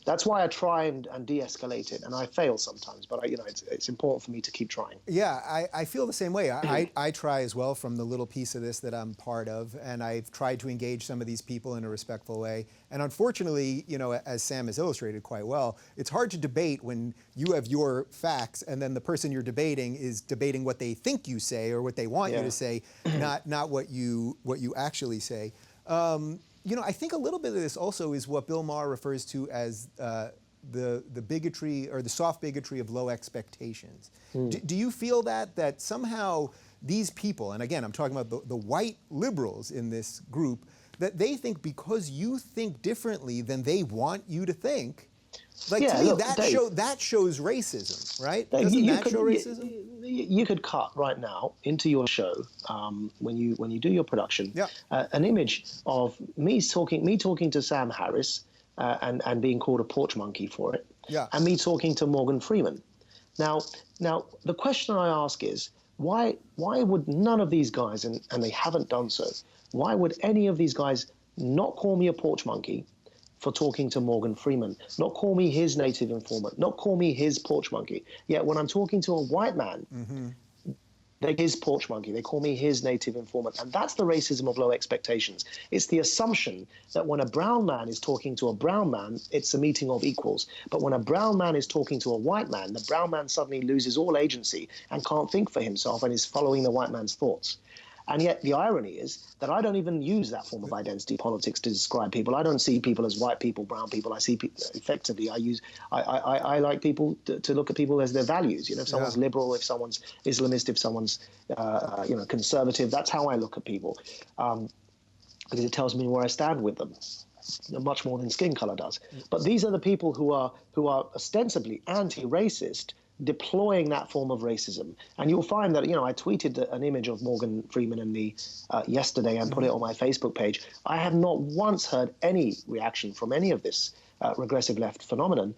that's why I try and de-escalate it, and I fail sometimes, but it's important for me to keep trying. Yeah, I feel the same way. I try as well from the little piece of this that I'm part of, and I've tried to engage some of these people in a respectful way. And unfortunately, as Sam has illustrated quite well, it's hard to debate when you have your facts and then the person you're debating is debating what they think you say or what they want you to say, not what you actually say. I think a little bit of this also is what Bill Maher refers to as the bigotry or the soft bigotry of low expectations. Do you feel that somehow these people, and again, I'm talking about the white liberals in this group, that they think because you think differently than they want you to think, to me, look, that shows racism, right? Dave, Doesn't that show racism? You could cut right now into your show when you do your production an image of me talking to Sam Harris and being called a porch monkey for it, and me talking to Morgan Freeman. Now the question I ask is why would none of these guys, and they haven't done so, why would any of these guys not call me a porch monkey for talking to Morgan Freeman, not call me his native informant, not call me his porch monkey? Yet when I'm talking to a white man, they're his porch monkey, they call me his native informant. And that's the racism of low expectations. It's the assumption that when a brown man is talking to a brown man, it's a meeting of equals. But when a brown man is talking to a white man, the brown man suddenly loses all agency and can't think for himself and is following the white man's thoughts. And yet the irony is that I don't even use that form of identity politics to describe people. I don't see people as white people, brown people. I see people effectively. I like people to look at people as their values. If someone's liberal, if someone's Islamist, if someone's conservative, that's how I look at people, because it tells me where I stand with them, much more than skin color does. But these are the people who are ostensibly anti-racist, deploying that form of racism. And you'll find that, I tweeted an image of Morgan Freeman and me yesterday and put it on my Facebook page. I have not once heard any reaction from any of this regressive left phenomenon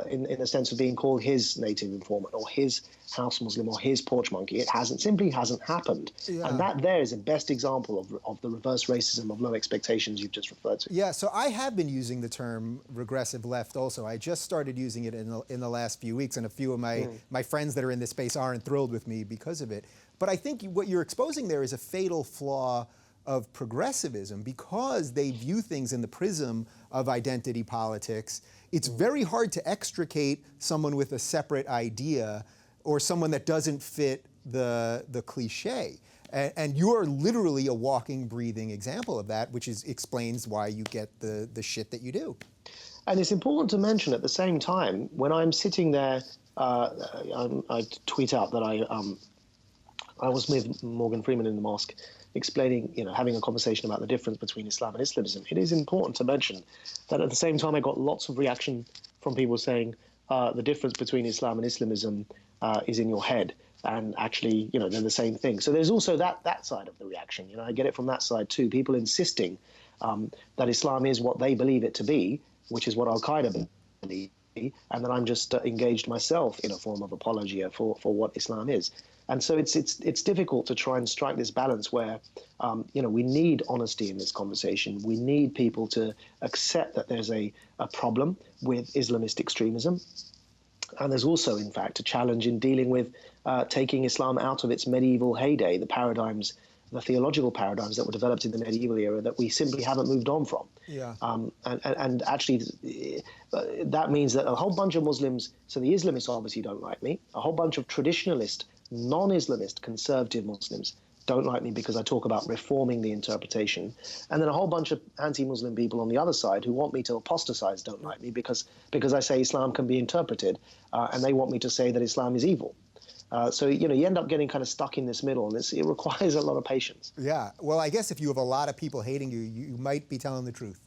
in the sense of being called his native informant or his house Muslim or his porch monkey. It simply hasn't happened. And that there is the best example of the reverse racism of low expectations you've just referred to. Yeah, so I have been using the term regressive left also. I just started using it in the last few weeks, and a few of my friends that are in this space aren't thrilled with me because of it. But I think what you're exposing there is a fatal flaw of progressivism. Because they view things in the prism of identity politics, it's very hard to extricate someone with a separate idea or someone that doesn't fit the cliche. And you're literally a walking, breathing example of that, which explains why you get the shit that you do. And it's important to mention at the same time, when I'm sitting there, I tweet out that I was with Morgan Freeman in the mosque explaining, having a conversation about the difference between Islam and Islamism. It is important to mention that at the same time I got lots of reaction from people saying the difference between Islam and Islamism is in your head. And actually, they're the same thing. So there's also that side of the reaction. I get it from that side too. People insisting that Islam is what they believe it to be, which is what Al-Qaeda believe, and that I'm just engaged myself in a form of apologia for what Islam is. And so it's difficult to try and strike this balance where, we need honesty in this conversation. We need people to accept that there's a problem with Islamist extremism. And there's also, in fact, a challenge in dealing with taking Islam out of its medieval heyday, the theological paradigms that were developed in the medieval era that we simply haven't moved on from. Yeah. And actually, that means that a whole bunch of Muslims, so the Islamists obviously don't like me, a whole bunch of traditionalist, non-Islamist, conservative Muslims don't like me because I talk about reforming the interpretation. And then a whole bunch of anti-Muslim people on the other side who want me to apostatize don't like me because I say Islam can be interpreted, and they want me to say that Islam is evil. So, you end up getting kind of stuck in this middle, and it requires a lot of patience. Yeah. Well, I guess if you have a lot of people hating you, you might be telling the truth.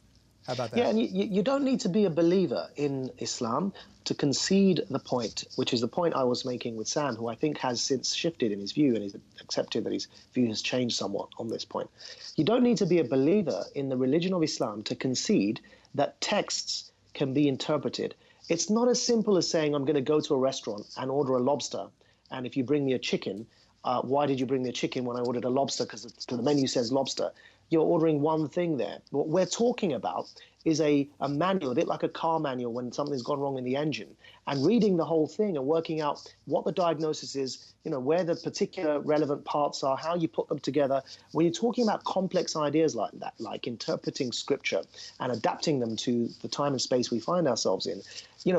How about that? Yeah, and you don't need to be a believer in Islam to concede the point, which is the point I was making with Sam, who I think has since shifted in his view and has accepted that his view has changed somewhat on this point. You don't need to be a believer in the religion of Islam to concede that texts can be interpreted. It's not as simple as saying I'm going to go to a restaurant and order a lobster, and if you bring me a chicken, why did you bring me a chicken when I ordered a lobster? Because the menu says lobster. You're ordering one thing there. What we're talking about is a manual, a bit like a car manual when something's gone wrong in the engine, and reading the whole thing and working out what the diagnosis is, where the particular relevant parts are, how you put them together. When you're talking about complex ideas like that, like interpreting scripture and adapting them to the time and space we find ourselves in,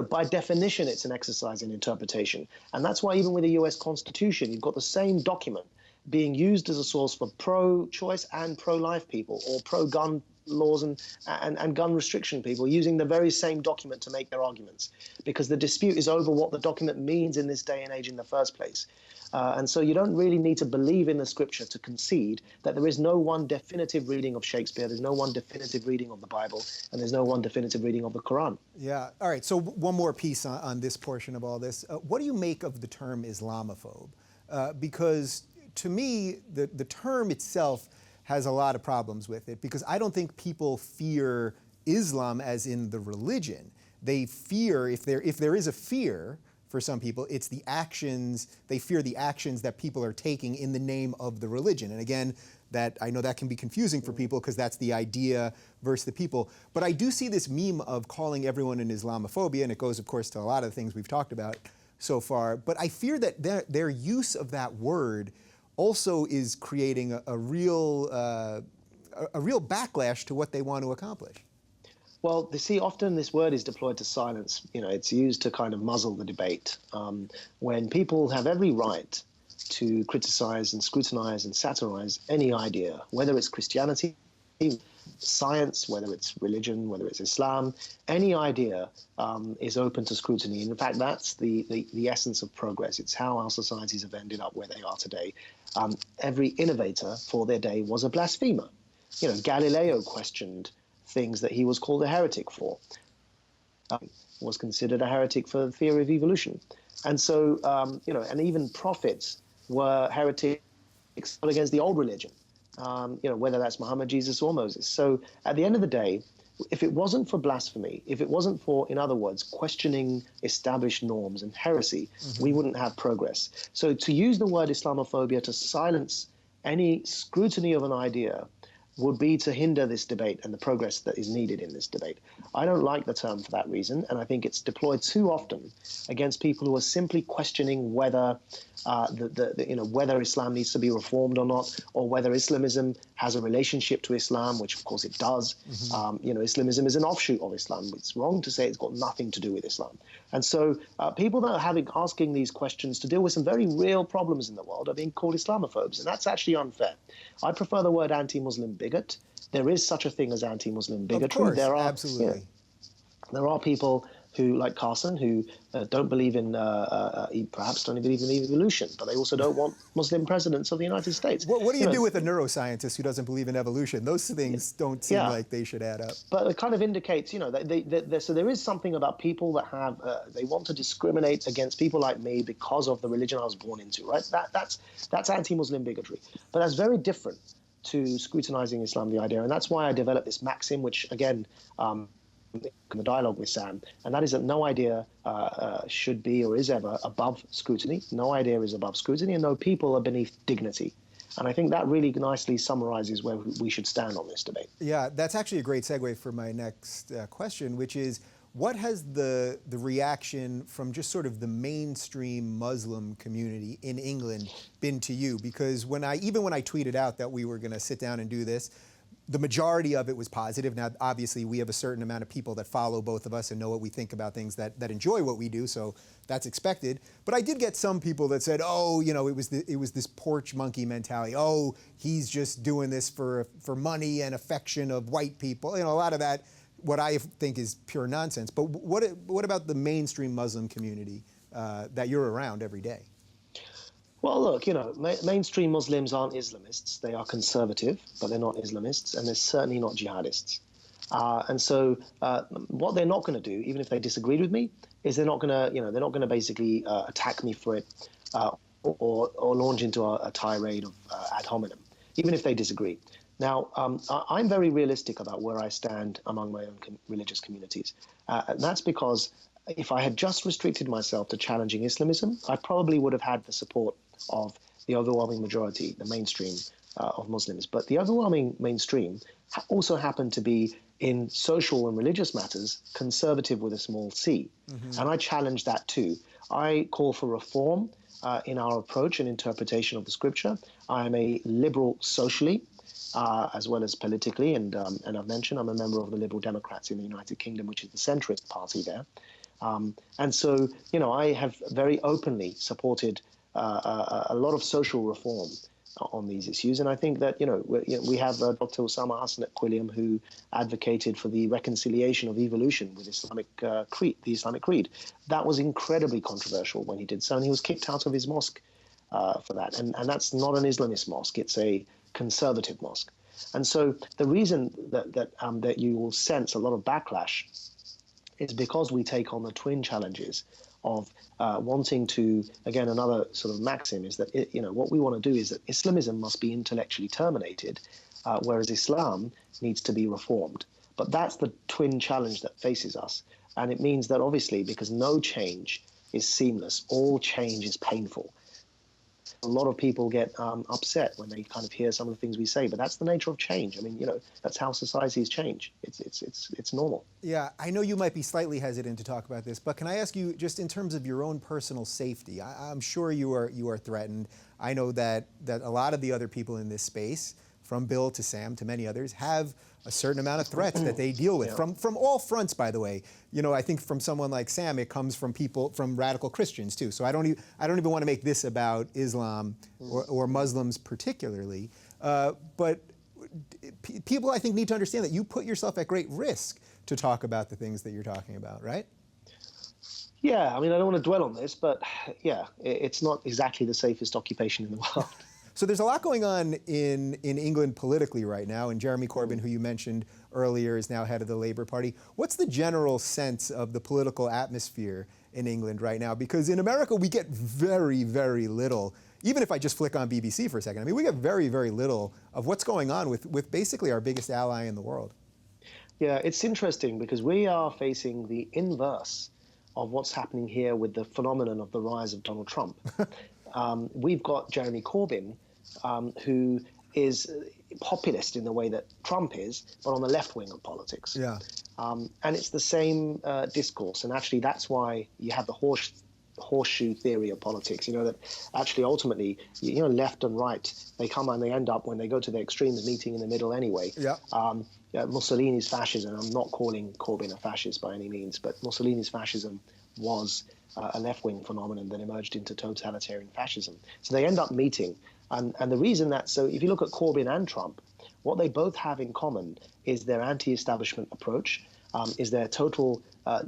by definition, it's an exercise in interpretation. And that's why even with the US Constitution, you've got the same document being used as a source for pro-choice and pro-life people, or pro-gun laws and gun restriction people, using the very same document to make their arguments, because the dispute is over what the document means in this day and age in the first place. And so you don't really need to believe in the scripture to concede that there is no one definitive reading of Shakespeare, there's no one definitive reading of the Bible, and there's no one definitive reading of the Quran. Yeah. All right. So one more piece on this portion of all this. What do you make of the term Islamophobe? Because to me, the term itself has a lot of problems with it, because I don't think people fear Islam as in the religion. They fear, if there is a fear for some people, it's the actions, they fear the actions that people are taking in the name of the religion. And again, I know that can be confusing for people because that's the idea versus the people. But I do see this meme of calling everyone an Islamophobia, and it goes, of course, to a lot of the things we've talked about so far. But I fear that their use of that word also is creating a real backlash to what they want to accomplish. Well, you see, often this word is deployed to silence. It's used to kind of muzzle the debate. When people have every right to criticize and scrutinize and satirize any idea, whether it's Christianity, science, whether it's religion, whether it's Islam, any idea is open to scrutiny. And in fact, that's the essence of progress. It's how our societies have ended up where they are today. Every innovator for their day was a blasphemer. Galileo questioned things that he was called a heretic for, was considered a heretic for the theory of evolution. And so, and even prophets were heretics against the old religion, whether that's Muhammad, Jesus, or Moses. So at the end of the day, if it wasn't for blasphemy, if it wasn't for, in other words, questioning established norms and heresy, we wouldn't have progress. So to use the word Islamophobia to silence any scrutiny of an idea would be to hinder this debate and the progress that is needed in this debate. I don't like the term for that reason, and I think it's deployed too often against people who are simply questioning whether whether Islam needs to be reformed or not, or whether Islamism has a relationship to Islam, which of course it does. Islamism is an offshoot of Islam. It's wrong to say it's got nothing to do with Islam. And so people that are asking these questions to deal with some very real problems in the world are being called Islamophobes, and that's actually unfair. I prefer the word anti-Muslim bigot. There is such a thing as anti-Muslim bigotry. Of course, absolutely. There are people who, like Carson, who don't believe in, perhaps don't believe in evolution, but they also don't want Muslim presidents of the United States. What do you do with a neuroscientist who doesn't believe in evolution? Those things don't seem like they should add up. But it kind of indicates, so there is something about people that have, they want to discriminate against people like me because of the religion I was born into, right? That's anti-Muslim bigotry. But that's very different to scrutinizing Islam, the idea. And that's why I developed this maxim, which, again, in the dialogue with Sam, and that is that no idea should be or is ever above scrutiny. No idea is above scrutiny, and no people are beneath dignity. And I think that really nicely summarizes where we should stand on this debate. Yeah, that's actually a great segue for my next question, which is, what has the reaction from just sort of the mainstream Muslim community in England been to you? Because even when I tweeted out that we were going to sit down and do this, the majority of it was positive. Now, obviously, we have a certain amount of people that follow both of us and know what we think about things, that enjoy what we do, so that's expected. But I did get some people that said, oh, it was this porch monkey mentality. Oh, he's just doing this for money and affection of white people. A lot of that, what I think is pure nonsense. But what about the mainstream Muslim community that you're around every day? Well, look, mainstream Muslims aren't Islamists. They are conservative, but they're not Islamists, and they're certainly not jihadists. And so what they're not going to do, even if they disagreed with me, is they're not going to basically attack me for it or launch into a tirade of ad hominem, even if they disagree. Now, I'm very realistic about where I stand among my own religious communities. And that's because if I had just restricted myself to challenging Islamism, I probably would have had the support of the overwhelming majority, the mainstream of Muslims. But the overwhelming mainstream also happened to be, in social and religious matters, conservative with a small c. Mm-hmm. And I challenge that too. I call for reform in our approach and interpretation of the scripture. I am a liberal socially, as well as politically, and I've mentioned I'm a member of the Liberal Democrats in the United Kingdom, which is the centrist party there. And so, I have very openly supported a lot of social reform on these issues. And I think that, we have Dr. Osama Hassan at Quilliam, who advocated for the reconciliation of evolution with the Islamic creed. That was incredibly controversial when he did so, and he was kicked out of his mosque for that. And that's not an Islamist mosque, it's a conservative mosque. And so the reason that you will sense a lot of backlash is because we take on the twin challenges of wanting to, again, another sort of maxim is that, what we want to do is that Islamism must be intellectually terminated, whereas Islam needs to be reformed. But that's the twin challenge that faces us. And it means that, obviously, because no change is seamless, all change is painful. A lot of people get upset when they kind of hear some of the things we say, but that's the nature of change. I mean, that's how societies change. It's normal. Yeah, I know you might be slightly hesitant to talk about this, but can I ask you, just in terms of your own personal safety, I'm sure you are threatened. I know that a lot of the other people in this space, from Bill to Sam to many others, have a certain amount of threats that they deal with from all fronts, by the way. I think from someone like Sam, it comes from radical Christians too. So I don't even want to make this about Islam or Muslims particularly. But people, I think, need to understand that you put yourself at great risk to talk about the things that you're talking about, right? Yeah, I mean, I don't want to dwell on this, but yeah, it's not exactly the safest occupation in the world. So there's a lot going on in England politically right now, and Jeremy Corbyn, who you mentioned earlier, is now head of the Labour Party. What's the general sense of the political atmosphere in England right now? Because in America, we get very, very little, even if I just flick on BBC for a second, we get very, very little of what's going on with basically our biggest ally in the world. Yeah, it's interesting because we are facing the inverse of what's happening here with the phenomenon of the rise of Donald Trump. We've got Jeremy Corbyn, who is populist in the way that Trump is, but on the left wing of politics. Yeah. And it's the same discourse. And actually, that's why you have the horseshoe theory of politics. That actually, ultimately, left and right, they come and they end up, when they go to the extremes, meeting in the middle anyway. Yeah. Mussolini's fascism, I'm not calling Corbyn a fascist by any means, but Mussolini's fascism was a left-wing phenomenon that emerged into totalitarian fascism. So they end up meeting. And the reason that, so if you look at Corbyn and Trump, what they both have in common is their anti-establishment approach. is their total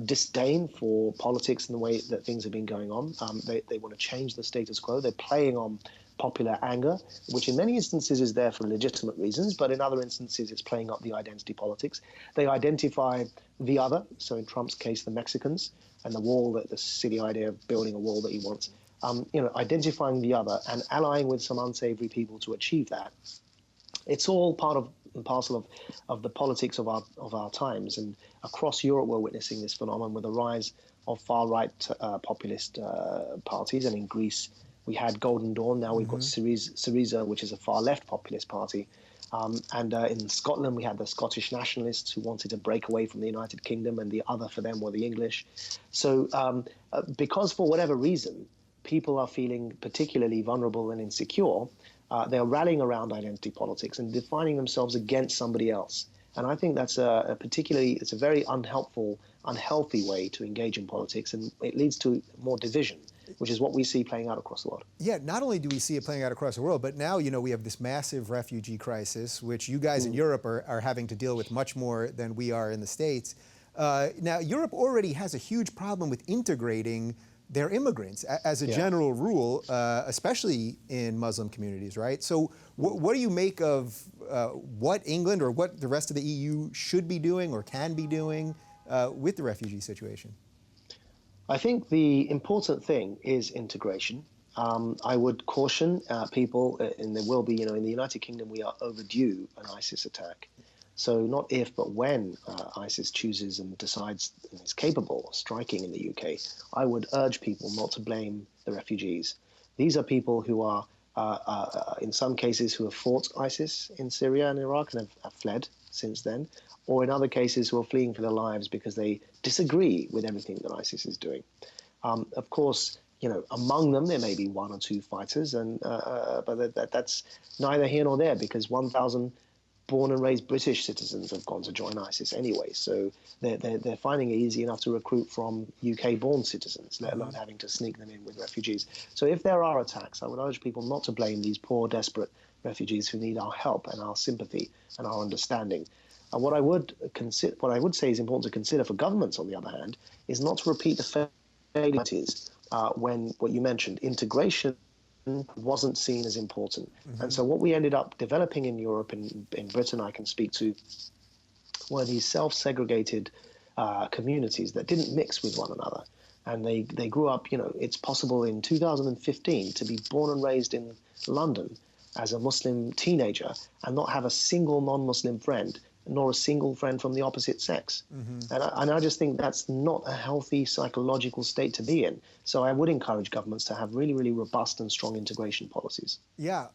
disdain for politics and the way that things have been going on. They want to change the status quo. They're playing on popular anger, which in many instances is there for legitimate reasons, but in other instances it's playing up the identity politics. They identify the other, so in Trump's case, the Mexicans, and the wall, the silly idea of building a wall that he wants, identifying the other and allying with some unsavory people to achieve that. It's all part of and parcel of the politics of our times. And across Europe, we're witnessing this phenomenon with the rise of far-right populist parties. And in Greece, we had Golden Dawn. Now we've got Syriza, which is a far-left populist party. And in Scotland, we had the Scottish nationalists who wanted to break away from the United Kingdom, and the other for them were the English. So because for whatever reason, people are feeling particularly vulnerable and insecure, they're rallying around identity politics and defining themselves against somebody else. And I think that's it's a very unhealthy way to engage in politics, and it leads to more division, which is what we see playing out across the world. Yeah, not only do we see it playing out across the world, but now, we have this massive refugee crisis, which you guys in Europe are having to deal with much more than we are in the States. Now, Europe already has a huge problem with integrating their immigrants as a general rule, especially in Muslim communities, right? So what do you make of what England or what the rest of the EU should be doing or can be doing with the refugee situation? I think the important thing is integration. I would caution people, and there will be, in the United Kingdom, we are overdue an ISIS attack. So not if, but when ISIS chooses and decides and is capable of striking in the UK, I would urge people not to blame the refugees. These are people who are, in some cases, who have fought ISIS in Syria and Iraq and have fled since then, or in other cases who are fleeing for their lives because they disagree with everything that ISIS is doing. Of course, among them there may be one or two fighters, but that's neither here nor there, because 1,000 born and raised British citizens have gone to join ISIS anyway. So they're finding it easy enough to recruit from UK-born citizens, let alone having to sneak them in with refugees. So if there are attacks, I would urge people not to blame these poor, desperate refugees who need our help and our sympathy and our understanding. And what I would say is important to consider for governments, on the other hand, is not to repeat the failures when what you mentioned, integration, wasn't seen as important. And so what we ended up developing in Europe and in Britain, I can speak to, were these self-segregated communities that didn't mix with one another. And they grew up, it's possible in 2015 to be born and raised in London as a Muslim teenager and not have a single non-Muslim friend, nor a single friend from the opposite sex. And I just think that's not a healthy psychological state to be in. So I would encourage governments to have really, really robust and strong integration policies. Yeah.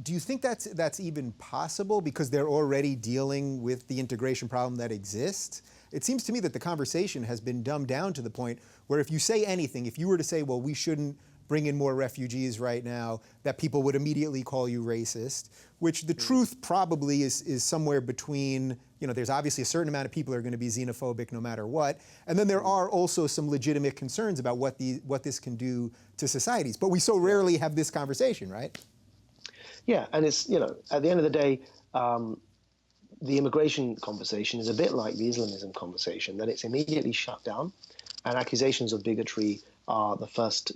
Do you think that's even possible because they're already dealing with the integration problem that exists? It seems to me that the conversation has been dumbed down to the point where if you say anything, if you were to say, well, we shouldn't bring in more refugees right now, that people would immediately call you racist, which the truth probably is somewhere between, there's obviously a certain amount of people who are going to be xenophobic no matter what, and then there are also some legitimate concerns about what this can do to societies. But we so rarely have this conversation, right? Yeah, and it's, at the end of the day, the immigration conversation is a bit like the Islamism conversation, that it's immediately shut down, and accusations of bigotry are the first,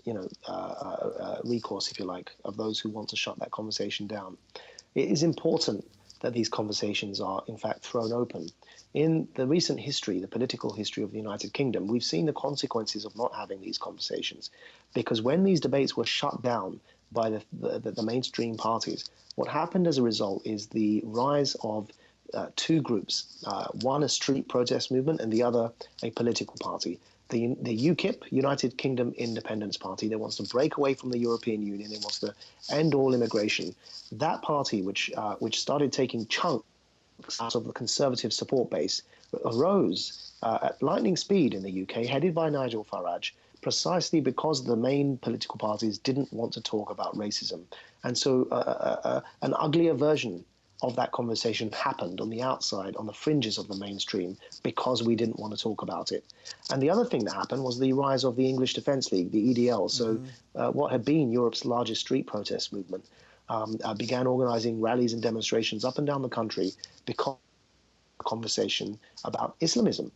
recourse, if you like, of those who want to shut that conversation down. It is important that these conversations are, in fact, thrown open. In the recent history, the political history of the United Kingdom, we've seen the consequences of not having these conversations, because when these debates were shut down by the mainstream parties, what happened as a result is the rise of two groups, one a street protest movement and the other a political party. The UKIP, United Kingdom Independence Party, that wants to break away from the European Union, it wants to end all immigration. That party, which started taking chunks out of the conservative support base, arose at lightning speed in the UK, headed by Nigel Farage, precisely because the main political parties didn't want to talk about racism. And so an uglier version of that conversation happened on the outside, on the fringes of the mainstream, because we didn't want to talk about it. And the other thing that happened was the rise of the English Defence League, the EDL. So what had been Europe's largest street protest movement began organising rallies and demonstrations up and down the country because of the conversation about Islamism.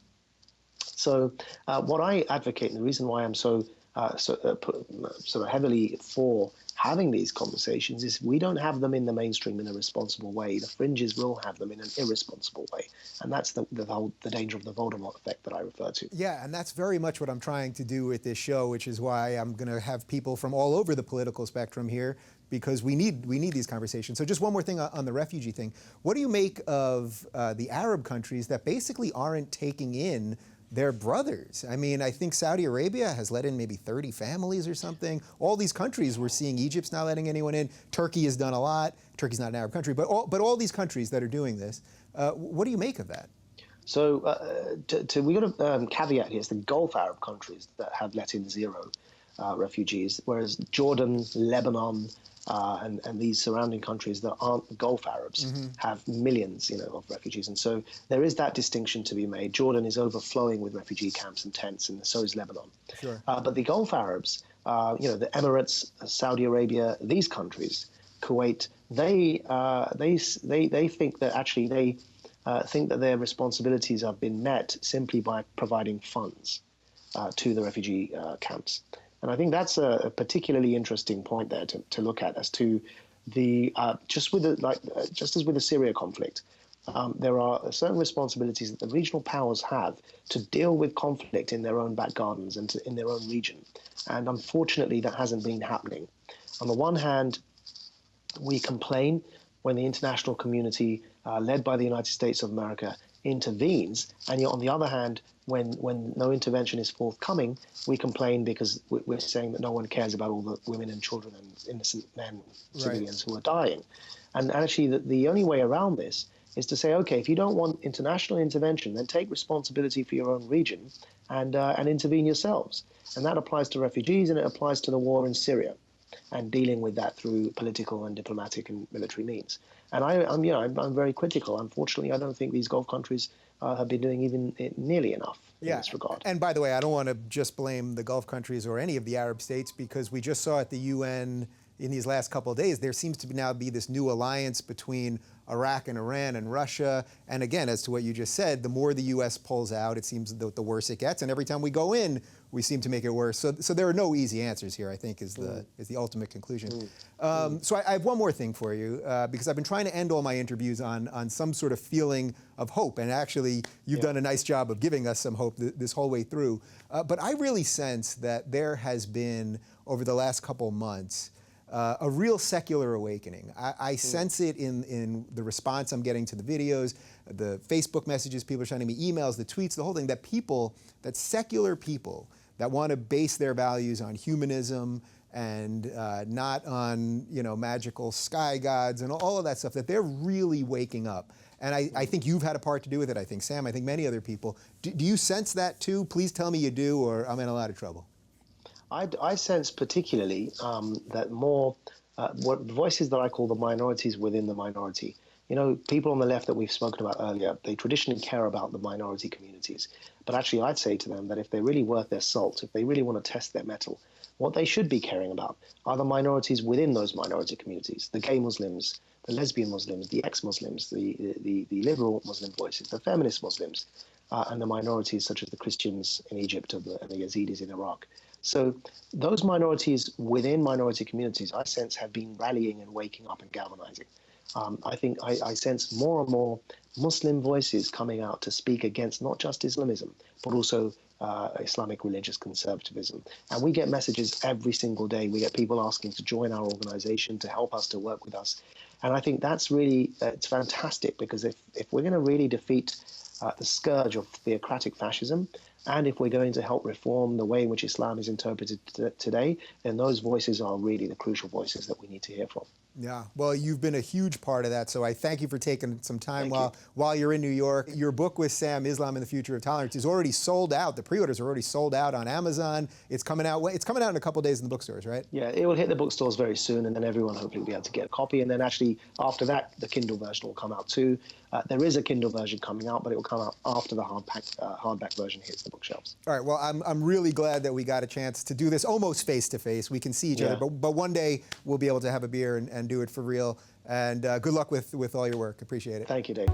So what I advocate, and the reason why I'm sort of heavily for having these conversations, is we don't have them in the mainstream in a responsible way. The fringes will have them in an irresponsible way. And that's the danger of the Voldemort effect that I refer to. Yeah, and that's very much what I'm trying to do with this show, which is why I'm going to have people from all over the political spectrum here, because we need these conversations. So just one more thing on the refugee thing. What do you make of the Arab countries that basically aren't taking in their brothers? I mean, I think Saudi Arabia has let in maybe 30 families or something. All these countries, we're seeing Egypt's not letting anyone in. Turkey has done a lot. Turkey's not an Arab country, but all these countries that are doing this. What do you make of that? So we got a caveat here. It's the Gulf Arab countries that have let in 0 refugees, whereas Jordan, Lebanon, and these surrounding countries that aren't Gulf Arabs have millions, of refugees. And so there is that distinction to be made. Jordan is overflowing with refugee camps and tents, and so is Lebanon. Sure. But the Gulf Arabs, the Emirates, Saudi Arabia, these countries, Kuwait, they think that actually they think that their responsibilities have been met simply by providing funds to the refugee camps. And I think that's a particularly interesting point there to look at, as to the just as with the Syria conflict, there are certain responsibilities that the regional powers have to deal with conflict in their own back gardens and in their own region. And unfortunately, that hasn't been happening. On the one hand, we complain when the international community, led by the United States of America, intervenes, and yet on the other hand, when no intervention is forthcoming, we complain because we're saying that no one cares about all the women and children and innocent men, civilians who are dying. And actually, the only way around this is to say, okay, if you don't want international intervention, then take responsibility for your own region and intervene yourselves. And that applies to refugees, and it applies to the war in Syria, and dealing with that through political and diplomatic and military means. And I'm very critical. Unfortunately, I don't think these Gulf countries have been doing even nearly enough in this regard. And by the way, I don't want to just blame the Gulf countries or any of the Arab states, because we just saw at the UN in these last couple of days, there seems to now be this new alliance between Iraq and Iran and Russia. And again, as to what you just said, the more the U.S. pulls out, it seems the worse it gets. And every time we go in, we seem to make it worse. So there are no easy answers here, I think, is the ultimate conclusion. So I have one more thing for you, because I've been trying to end all my interviews on some sort of feeling of hope. And actually, you've done a nice job of giving us some hope this whole way through. But I really sense that there has been, over the last couple months, a real secular awakening. I sense it in the response I'm getting to the videos, the Facebook messages people are sending me, emails, the tweets, the whole thing, that secular people that want to base their values on humanism and not on magical sky gods and all of that stuff, that they're really waking up. And I think you've had a part to do with it. I think Sam, I think many other people. Do you sense that too? Please tell me you do, or I'm in a lot of trouble. I sense particularly that more voices that I call the minorities within the minority. People on the left that we've spoken about earlier, they traditionally care about the minority communities. But actually, I'd say to them that if they're really worth their salt, if they really want to test their mettle, what they should be caring about are the minorities within those minority communities, the gay Muslims, the lesbian Muslims, the ex-Muslims, the liberal Muslim voices, the feminist Muslims, and the minorities such as the Christians in Egypt and the Yazidis in Iraq. So those minorities within minority communities, I sense, have been rallying and waking up and galvanizing. I think I sense more and more Muslim voices coming out to speak against not just Islamism, but also Islamic religious conservatism. And we get messages every single day. We get people asking to join our organization, to help us, to work with us. And I think that's really, it's fantastic, because if we're going to really defeat the scourge of theocratic fascism, and if we're going to help reform the way in which Islam is interpreted today, then those voices are really the crucial voices that we need to hear from. Yeah, well, you've been a huge part of that, so I thank you for taking some time while you're in New York. Your book with Sam, Islam and the Future of Tolerance, is already sold out. The pre-orders are already sold out on Amazon. It's coming out in a couple of days in the bookstores, right? Yeah, it will hit the bookstores very soon, and then everyone hopefully will be able to get a copy. And then actually, after that, the Kindle version will come out too. There is a Kindle version coming out, but it will come out after the hardback version hits the bookshelves. All right, well, I'm really glad that we got a chance to do this almost face-to-face. We can see each other, but one day we'll be able to have a beer and do it for real. And good luck with all your work. Appreciate it. Thank you, Dave.